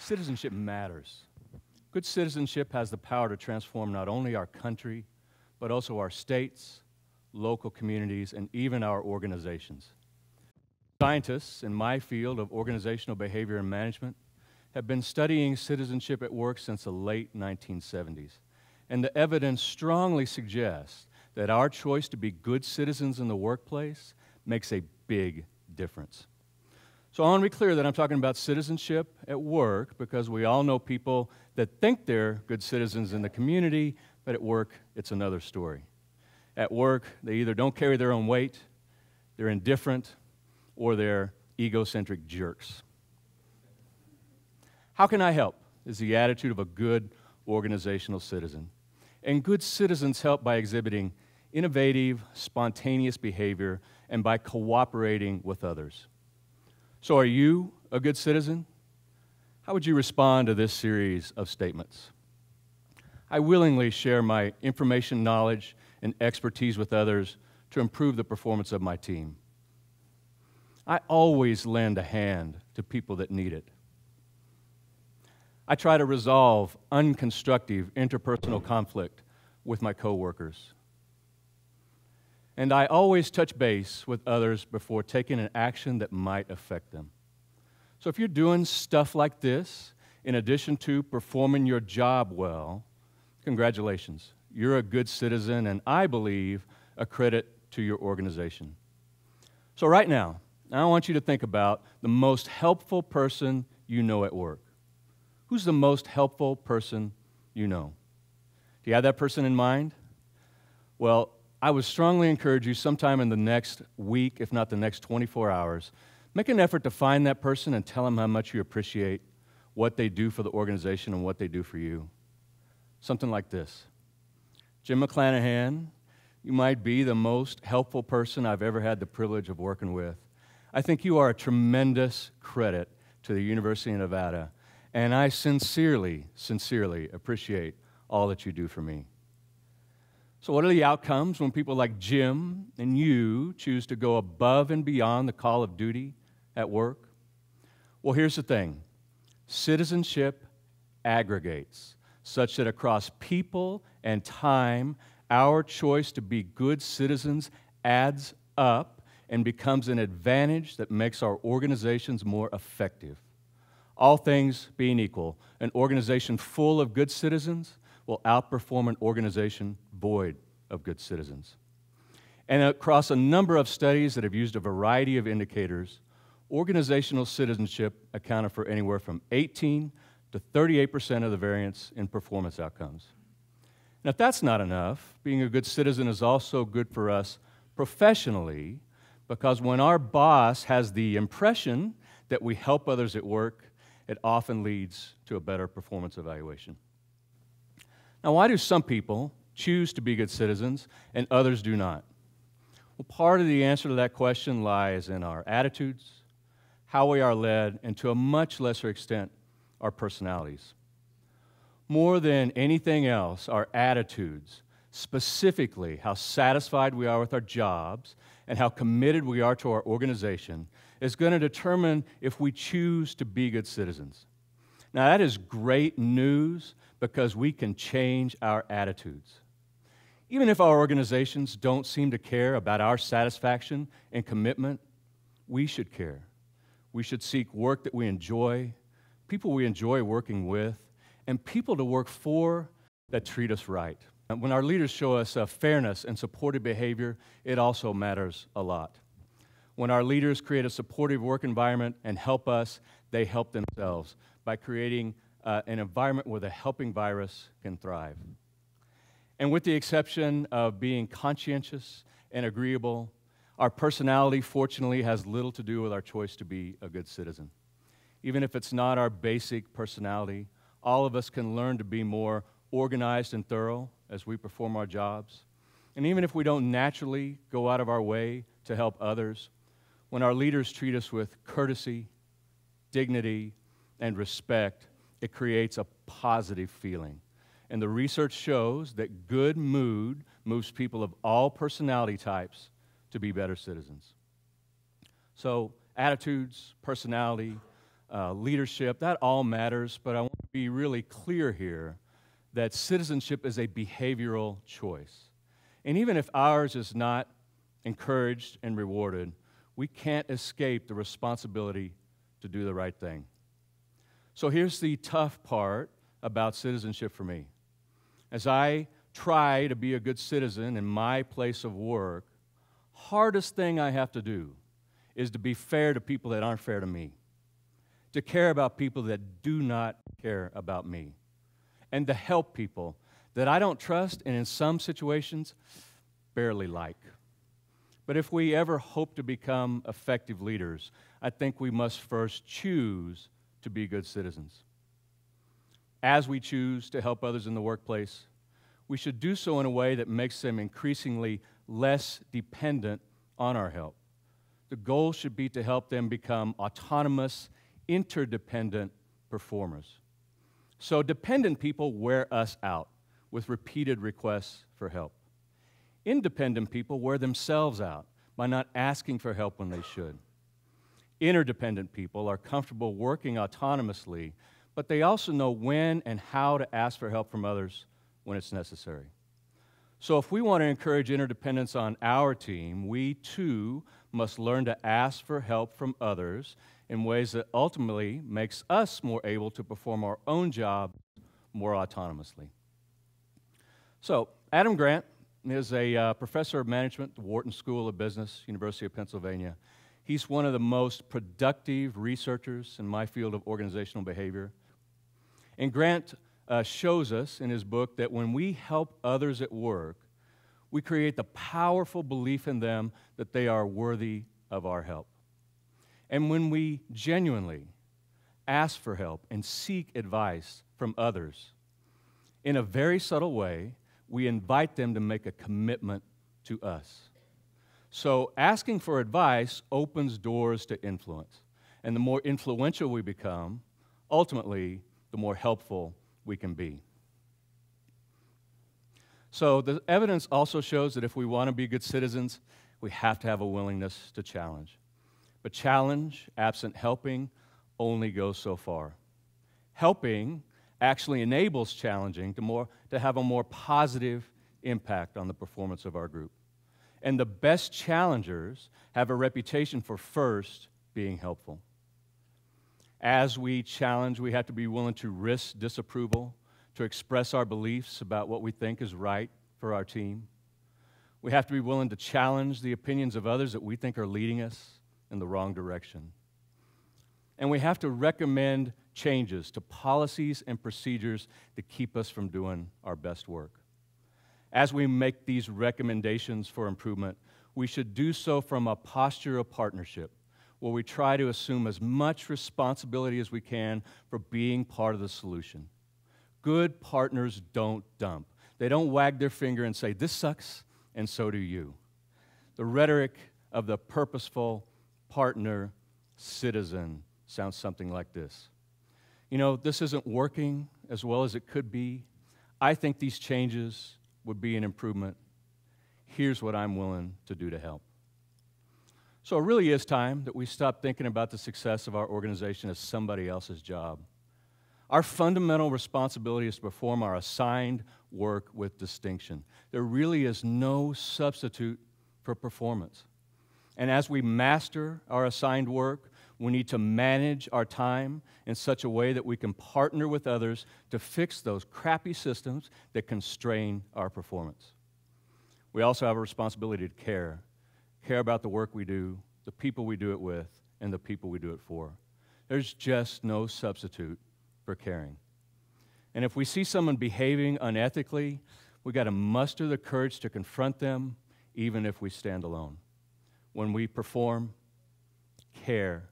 Citizenship matters. Good citizenship has the power to transform not only our country, but also our states, local communities, and even our organizations. Scientists in my field of organizational behavior and management have been studying citizenship at work since the late 1970s, and the evidence strongly suggests that our choice to be good citizens in the workplace makes a big difference. So I want to be clear that I'm talking about citizenship at work because we all know people that think they're good citizens in the community, but at work, it's another story. At work, they either don't carry their own weight, they're indifferent, or they're egocentric jerks. How can I help is the attitude of a good organizational citizen. And good citizens help by exhibiting innovative, spontaneous behavior and by cooperating with others. So are you a good citizen? How would you respond to this series of statements? I willingly share my information, knowledge, and expertise with others to improve the performance of my team. I always lend a hand to people that need it. I try to resolve unconstructive interpersonal conflict with my coworkers. And I always touch base with others before taking an action that might affect them. So if you're doing stuff like this, in addition to performing your job well, congratulations. You're a good citizen, and I believe a credit to your organization. So right now, I want you to think about the most helpful person you know at work. Who's the most helpful person you know? Do you have that person in mind? Well, I would strongly encourage you sometime in the next week, if not the next 24 hours, make an effort to find that person and tell them how much you appreciate what they do for the organization and what they do for you. Something like this. Jim McClanahan, you might be the most helpful person I've ever had the privilege of working with. I think you are a tremendous credit to the University of Nevada, and I sincerely, sincerely appreciate all that you do for me. So what are the outcomes when people like Jim and you choose to go above and beyond the call of duty at work? Well, here's the thing. Citizenship aggregates such that across people and time, our choice to be good citizens adds up and becomes an advantage that makes our organizations more effective. All things being equal, an organization full of good citizens will outperform an organization void of good citizens. And across a number of studies that have used a variety of indicators, organizational citizenship accounted for anywhere from 18 to 38% of the variance in performance outcomes. Now, if that's not enough, being a good citizen is also good for us professionally, because when our boss has the impression that we help others at work, it often leads to a better performance evaluation. Now, why do some people choose to be good citizens and others do not? Well, part of the answer to that question lies in our attitudes, how we are led, and to a much lesser extent, our personalities. More than anything else, our attitudes, specifically how satisfied we are with our jobs and how committed we are to our organization, is going to determine if we choose to be good citizens. Now, that is great news because we can change our attitudes. Even if our organizations don't seem to care about our satisfaction and commitment, we should care. We should seek work that we enjoy, people we enjoy working with, and people to work for that treat us right. And when our leaders show us fairness and supportive behavior, it also matters a lot. When our leaders create a supportive work environment and help us, they help themselves by creating an environment where the helping virus can thrive. And with the exception of being conscientious and agreeable, our personality, fortunately, has little to do with our choice to be a good citizen. Even if it's not our basic personality, all of us can learn to be more organized and thorough as we perform our jobs. And even if we don't naturally go out of our way to help others, when our leaders treat us with courtesy, dignity, and respect, it creates a positive feeling. And the research shows that good mood moves people of all personality types to be better citizens. So attitudes, personality, leadership, that all matters, but I want to be really clear here that citizenship is a behavioral choice. And even if ours is not encouraged and rewarded, we can't escape the responsibility to do the right thing. So here's the tough part about citizenship for me. As I try to be a good citizen in my place of work, hardest thing I have to do is to be fair to people that aren't fair to me, to care about people that do not care about me, and to help people that I don't trust and in some situations barely like. But if we ever hope to become effective leaders, I think we must first choose to be good citizens. As we choose to help others in the workplace, we should do so in a way that makes them increasingly less dependent on our help. The goal should be to help them become autonomous, interdependent performers. So dependent people wear us out with repeated requests for help. Independent people wear themselves out by not asking for help when they should. Interdependent people are comfortable working autonomously, but they also know when and how to ask for help from others when it's necessary. So if we want to encourage interdependence on our team, we too must learn to ask for help from others in ways that ultimately makes us more able to perform our own job more autonomously. So Adam Grant is a professor of management at the Wharton School of Business, University of Pennsylvania. He's one of the most productive researchers in my field of organizational behavior. And Grant shows us in his book that when we help others at work, we create the powerful belief in them that they are worthy of our help. And when we genuinely ask for help and seek advice from others, in a very subtle way, we invite them to make a commitment to us. So asking for advice opens doors to influence. And the more influential we become, ultimately, the more helpful we can be. So the evidence also shows that if we want to be good citizens, we have to have a willingness to challenge. But challenge, absent helping, only goes so far. Helping actually enables challenging to have a more positive impact on the performance of our group. And the best challengers have a reputation for first being helpful. As we challenge, we have to be willing to risk disapproval, to express our beliefs about what we think is right for our team. We have to be willing to challenge the opinions of others that we think are leading us in the wrong direction. And we have to recommend changes to policies and procedures that keep us from doing our best work. As we make these recommendations for improvement, we should do so from a posture of partnership, where we try to assume as much responsibility as we can for being part of the solution. Good partners don't dump. They don't wag their finger and say, "This sucks, and so do you." The rhetoric of the purposeful partner citizen sounds something like this. You know, this isn't working as well as it could be. I think these changes would be an improvement. Here's what I'm willing to do to help. So it really is time that we stop thinking about the success of our organization as somebody else's job. Our fundamental responsibility is to perform our assigned work with distinction. There really is no substitute for performance. And as we master our assigned work, we need to manage our time in such a way that we can partner with others to fix those crappy systems that constrain our performance. We also have a responsibility to care about the work we do, the people we do it with, and the people we do it for. There's just no substitute for caring. And if we see someone behaving unethically, we got to muster the courage to confront them, even if we stand alone. When we perform, care,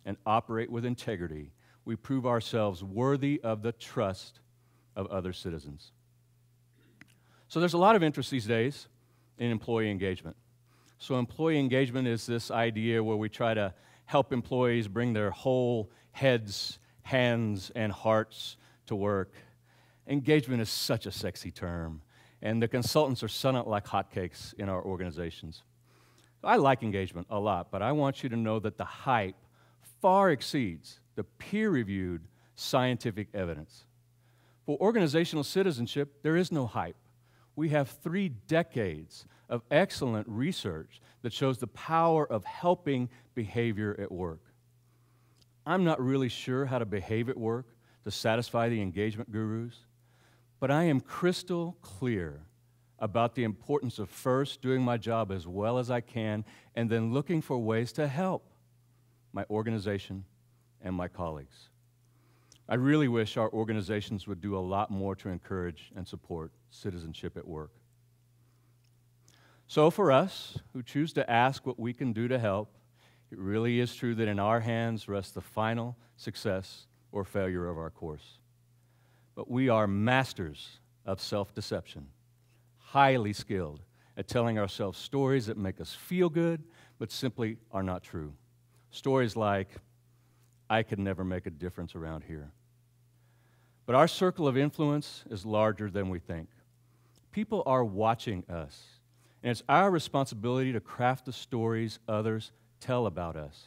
and operate with integrity, we prove ourselves worthy of the trust of other citizens. So there's a lot of interest these days in employee engagement. So employee engagement is this idea where we try to help employees bring their whole heads, hands, and hearts to work. Engagement is such a sexy term, and the consultants are selling it like hotcakes in our organizations. I like engagement a lot, but I want you to know that the hype far exceeds the peer-reviewed scientific evidence. For organizational citizenship, there is no hype. We have 3 decades of excellent research that shows the power of helping behavior at work. I'm not really sure how to behave at work to satisfy the engagement gurus, but I am crystal clear about the importance of first doing my job as well as I can and then looking for ways to help my organization and my colleagues. I really wish our organizations would do a lot more to encourage and support citizenship at work. So for us who choose to ask what we can do to help, it really is true that in our hands rests the final success or failure of our course. But we are masters of self-deception, highly skilled at telling ourselves stories that make us feel good but simply are not true. Stories like, I could never make a difference around here. But our circle of influence is larger than we think. People are watching us, and it's our responsibility to craft the stories others tell about us.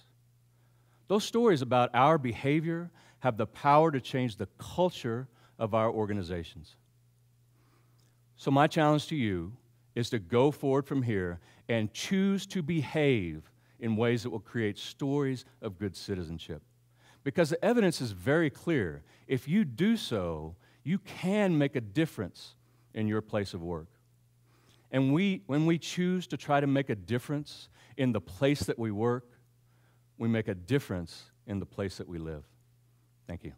Those stories about our behavior have the power to change the culture of our organizations. So my challenge to you is to go forward from here and choose to behave in ways that will create stories of good citizenship. Because the evidence is very clear. If you do so, you can make a difference in your place of work. And when we choose to try to make a difference in the place that we work, we make a difference in the place that we live. Thank you.